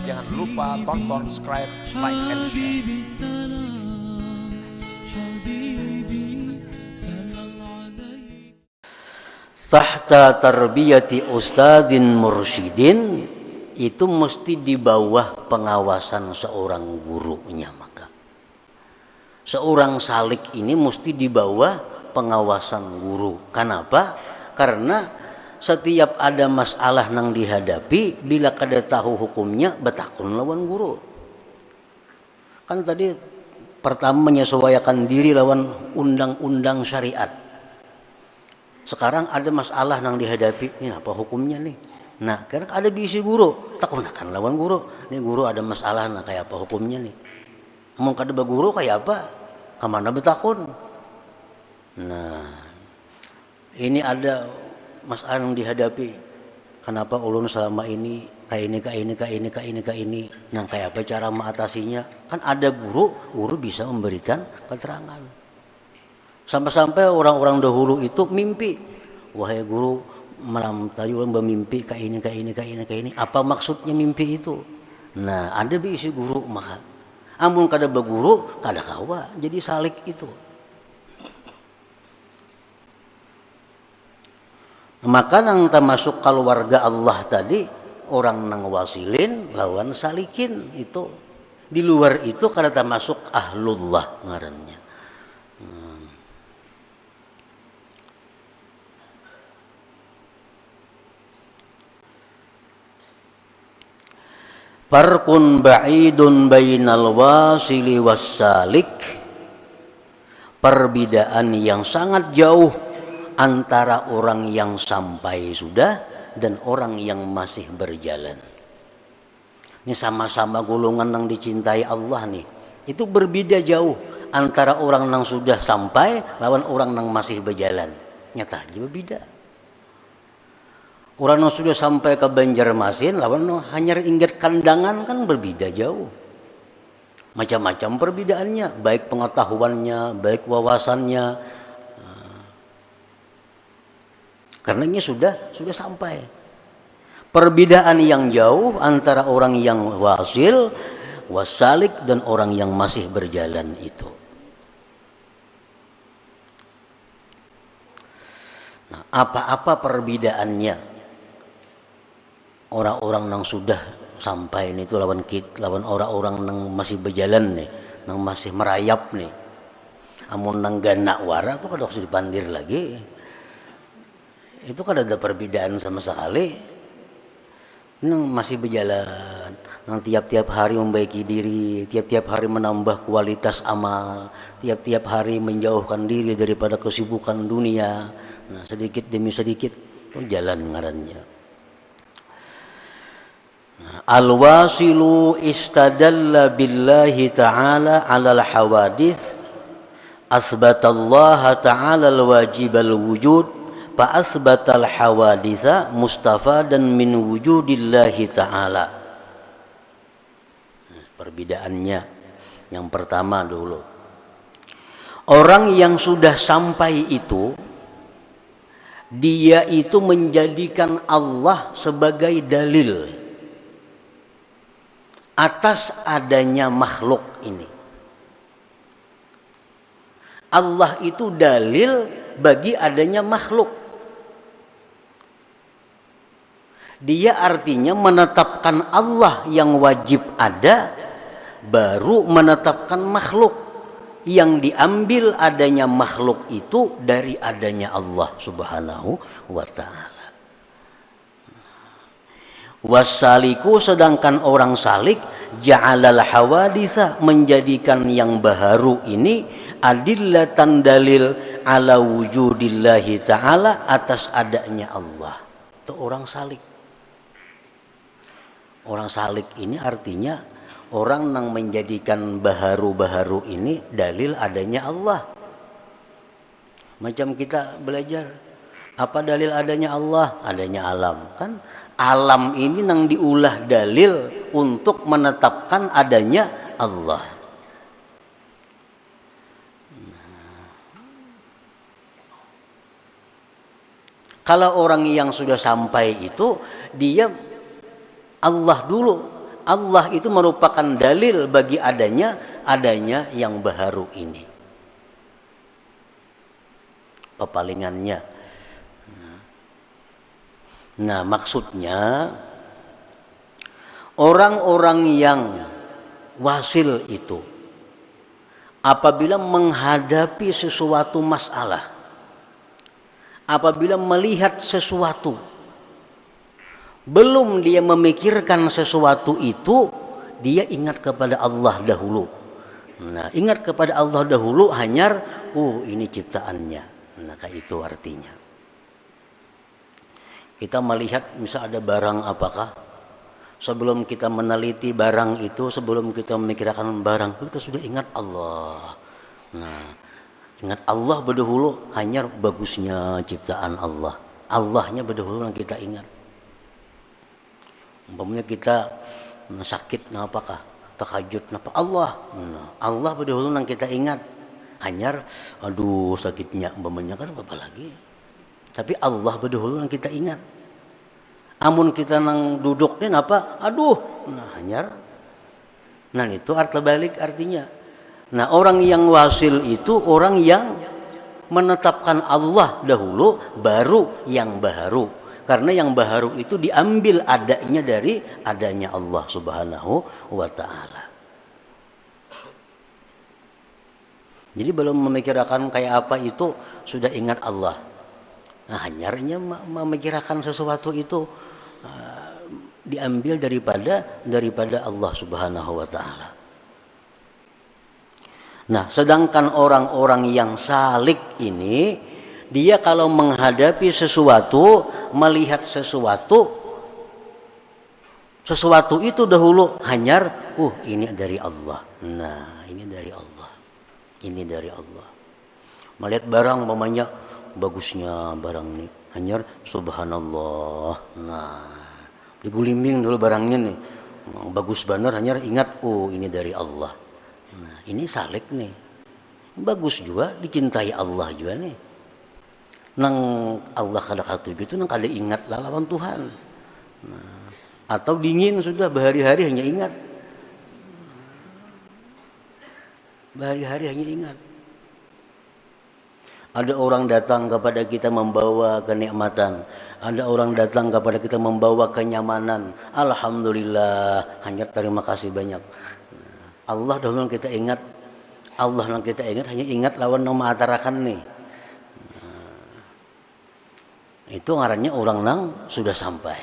Jangan lupa tonton, subscribe, like, and share. Tahta tarbiyati ustadin mursyidin, itu mesti di bawah pengawasan seorang gurunya. Maka seorang salik ini mesti di bawah pengawasan guru. Kenapa? Karena setiap ada masalah nang dihadapi, bila kada tahu hukumnya betakun lawan guru. Kan tadi pertama menyesuaikan diri lawan undang-undang syariat. Sekarang ada masalah nang dihadapi, ini apa hukumnya nih? Nah, karena ada bisi guru, takunakan lawan guru. Ini guru ada masalah, nah kayak apa hukumnya nih? Namun kada baguru kayak apa? Kemana betakun? Nah, ini ada masalah yang dihadapi. Kenapa ulun selama ini kayak ini? Nah, kayak apa cara mengatasinya? Kan ada guru bisa memberikan keterangan. Sampai-sampai orang-orang dahulu itu mimpi, wahai guru, malam tadi orang bermimpi kayak ini. Apa maksudnya mimpi itu? Nah, ada bisi guru maka. Amun kada baguru, kada kawa. Jadi salik itu. Maka nang termasuk keluarga Allah tadi, orang nang wasilin lawan salikin itu. Di luar itu kada termasuk ahlullah ngarannya. Farqun ba'idun bainal wasili wassalik, perbedaan yang sangat jauh antara orang yang sampai sudah dan orang yang masih berjalan. Ini sama-sama golongan yang dicintai Allah nih. Itu berbeda jauh antara orang yang sudah sampai lawan orang yang masih berjalan. Nyata dia berbeda. Orang yang sudah sampai ke Banjarmasin lawan hanya ingat kandangan kan berbeda jauh. Macam-macam perbedaannya, baik pengetahuannya, baik wawasannya. Karena ini sudah sampai. Perbedaan yang jauh antara orang yang wasil, wasalik dan orang yang masih berjalan itu. Nah, apa-apa perbedaannya? Orang-orang yang sudah sampai ini itu lawan orang-orang yang masih berjalan nih, yang masih merayap nih. Amun nang gana wara tuh kada usah dipandir lagi. Itu kada ada perbedaan sama sekali. Nang masih berjalan, nang tiap-tiap hari membaiki diri, tiap-tiap hari menambah kualitas amal, tiap-tiap hari menjauhkan diri daripada kesibukan dunia. Nah, sedikit demi sedikit itu jalan ngarannya. Al-wasilu istadalla billahi ta'ala 'alal hawadits, asbatallaha ta'ala al-wajib al-wujud, fa asbatal hawaditsa mustafadan min wujudillahi ta'ala. Perbedaannya yang pertama dulu. Orang yang sudah sampai itu, dia itu menjadikan Allah sebagai dalil atas adanya makhluk ini. Allah itu dalil bagi adanya makhluk. Dia artinya menetapkan Allah yang wajib ada, baru menetapkan makhluk. Yang diambil adanya makhluk itu dari adanya Allah subhanahu wa ta'ala. Wassaliku, sedangkan orang salik, ja'alal hawaditsa, menjadikan yang baharu ini adillatan, dalil ala wujudillahi ta'ala, atas adanya Allah. Itu orang salik. Orang salik ini artinya orang yang menjadikan baharu-baharu ini dalil adanya Allah. Macam kita belajar, apa dalil adanya Allah? Adanya alam. Kan alam ini nang diulah dalil untuk menetapkan adanya Allah. Kalau orang yang sudah sampai itu, dia Allah dulu. Allah itu merupakan dalil bagi adanya yang baharu ini. Pepalingannya. Nah, maksudnya orang-orang yang wasil itu apabila menghadapi sesuatu masalah, apabila melihat sesuatu, belum dia memikirkan sesuatu itu, dia ingat kepada Allah dahulu. Nah, ingat kepada Allah dahulu, hanyar, ini ciptaannya. Nah, kayak itu artinya. Kita melihat misal ada barang apakah, sebelum kita meneliti barang itu, sebelum kita memikirkan barang itu, kita sudah ingat Allah. Nah, ingat Allah berdahulu, hanyar bagusnya ciptaan Allah. Allahnya berdahulu yang kita ingat. Umpamanya kita sakit, apakah tahajud, Allah. Allah berdahulu yang kita ingat. Hanyar, aduh sakitnya, umpamanya kan apa lagi. Tapi Allah berdahulu yang kita ingat. Amun kita nang duduknya apa? Aduh, hanyar. Nah, itu arti balik artinya. Nah, orang yang wasil itu orang yang menetapkan Allah dahulu, baru yang baharu. Karena yang baharu itu diambil adanya dari adanya Allah Subhanahu wa ta'ala. Jadi belum memikirkan kayak apa itu, sudah ingat Allah. Nah, hanyarnya memikirkan sesuatu itu diambil daripada Allah Subhanahu wa ta'ala. Nah, sedangkan orang-orang yang salik ini, dia kalau menghadapi sesuatu, melihat sesuatu itu dahulu hanyar, ini dari Allah. Nah, ini dari Allah. Ini dari Allah. Melihat barang umpamanya, bagusnya barang ini, hanyar subhanallah. Nah, digulimbing dulu barangnya nih, bagus benar, hanyar ingat, ini dari Allah. Nah, ini salik nih, bagus juga, dicintai Allah juga nih. Nang Allah kada katuju itu nang kada ingat lawan Tuhan. Nah, atau dingin sudah berhari-hari hanya ingat. Berhari-hari hanya ingat. Ada orang datang kepada kita membawa kenikmatan. Ada orang datang kepada kita membawa kenyamanan. Alhamdulillah, hanya terima kasih banyak. Allah dahulu kita ingat. Allah yang kita ingat, hanya ingat lawan nama atarakan nih. Itu ngarannya orang nang sudah sampai.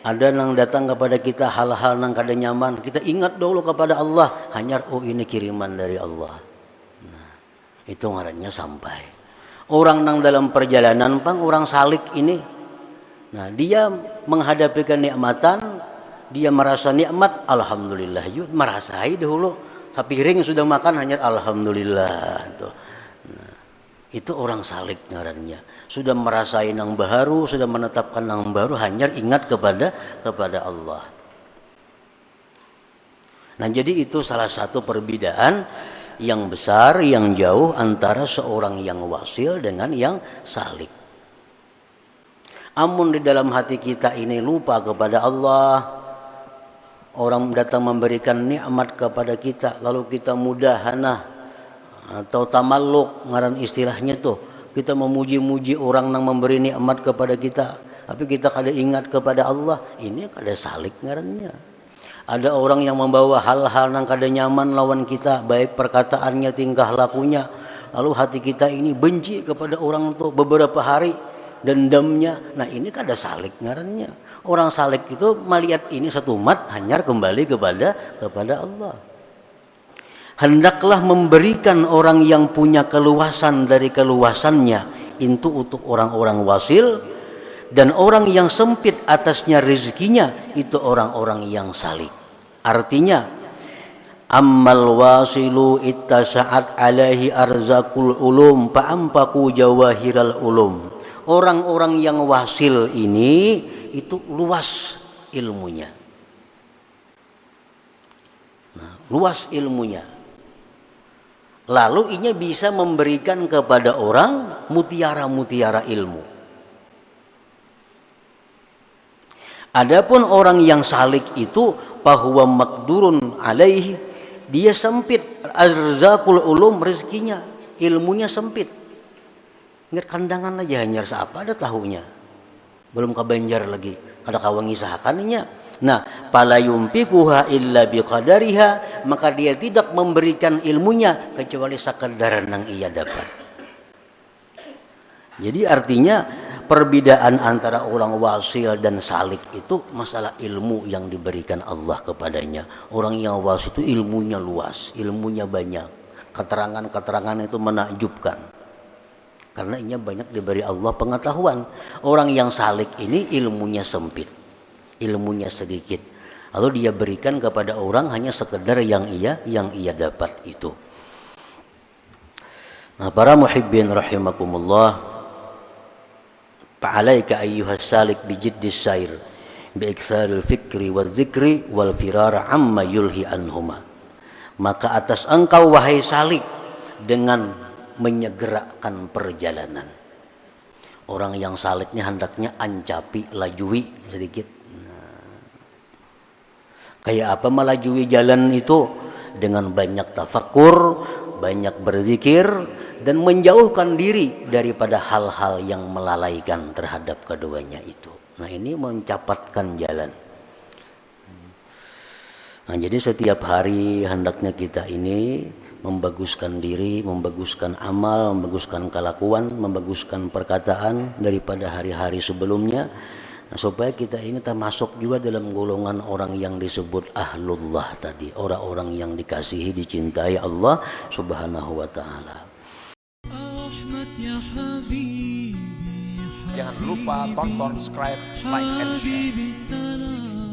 Ada nang datang kepada kita hal-hal nang kada nyaman, kita ingat dulu kepada Allah, hanya ini kiriman dari Allah. Nah, itu ngarannya sampai. Orang nang dalam perjalanan orang salik ini, nah dia menghadapi kenikmatan, dia merasa nikmat, alhamdulillah, merasai dahulu. Sapiring sudah makan, hanya alhamdulillah. Nah, itu orang salik ngarannya. Sudah merasain yang baru, sudah menetapkan yang baru, hanya ingat kepada Allah. Nah, jadi itu salah satu perbedaan yang besar, yang jauh antara seorang yang wasil dengan yang salik. Amun di dalam hati kita ini lupa kepada Allah, orang datang memberikan nikmat kepada kita, lalu kita mudahana atau tamalluk, ngaran istilahnya tuh. Kita memuji-muji orang yang memberi nikmat kepada kita, tapi kita kada ingat kepada Allah, ini kada salik ngarannya. Ada orang yang membawa hal-hal yang kada nyaman lawan kita, baik perkataannya, tingkah lakunya, lalu hati kita ini benci kepada orang itu beberapa hari, dendamnya. Nah, ini kada salik ngarannya. Orang salik itu melihat ini satu umat, hanya kembali kepada Allah. Hendaklah memberikan orang yang punya keluasan dari keluasannya itu untuk orang-orang wasil, dan orang yang sempit atasnya rezekinya itu orang-orang yang salik. Artinya, ammal wasilu ittasa'at alaihi arzakul ulum fa'ampaku jawahiral ulum. Orang-orang yang wasil ini itu luas ilmunya. Nah, luas ilmunya. Lalu ini bisa memberikan kepada orang mutiara-mutiara ilmu. Adapun orang yang salik itu bahwa makdurun alaihi, dia sempit arzakul ulum, rezekinya, ilmunya sempit. Ingat kandangan aja hanya apa ada tahunya. Belum kabanjar lagi. Ada kawangi sahakannya. Nah, pala yumpiquha illa biqadariha, maka dia tidak memberikan ilmunya kecuali sekadar yang ia dapat. Jadi artinya perbedaan antara orang wasil dan salik itu masalah ilmu yang diberikan Allah kepadanya. Orang yang wasil itu ilmunya luas, ilmunya banyak. Keterangan-keterangan itu menakjubkan. Karena ia banyak diberi Allah pengetahuan. Orang yang salik ini ilmunya sempit, ilmunya sedikit. Lalu dia berikan kepada orang hanya sekedar yang ia dapat itu. Nah, para muhibbin rahimakumullah, fa'alaika ayyuhas salik bijiddis sair biiksaril fikri wal zikri wal firara amma yulhi anhuma. Maka atas engkau wahai salik dengan menyegerakan perjalanan. Orang yang saliknya hendaknya ancapi, lajui sedikit. Kayak apa melajui jalan itu? Dengan banyak tafakur, banyak berzikir, dan menjauhkan diri daripada hal-hal yang melalaikan terhadap keduanya itu. Nah, ini mencapatkan jalan. Nah, jadi setiap hari hendaknya kita ini membaguskan diri, membaguskan amal, membaguskan kelakuan, membaguskan perkataan daripada hari-hari sebelumnya. Nah, supaya kita ini termasuk juga dalam golongan orang yang disebut ahlullah tadi, orang-orang yang dikasihi, dicintai Allah Subhanahu wa taala. Jangan lupa tonton, subscribe, like, and share.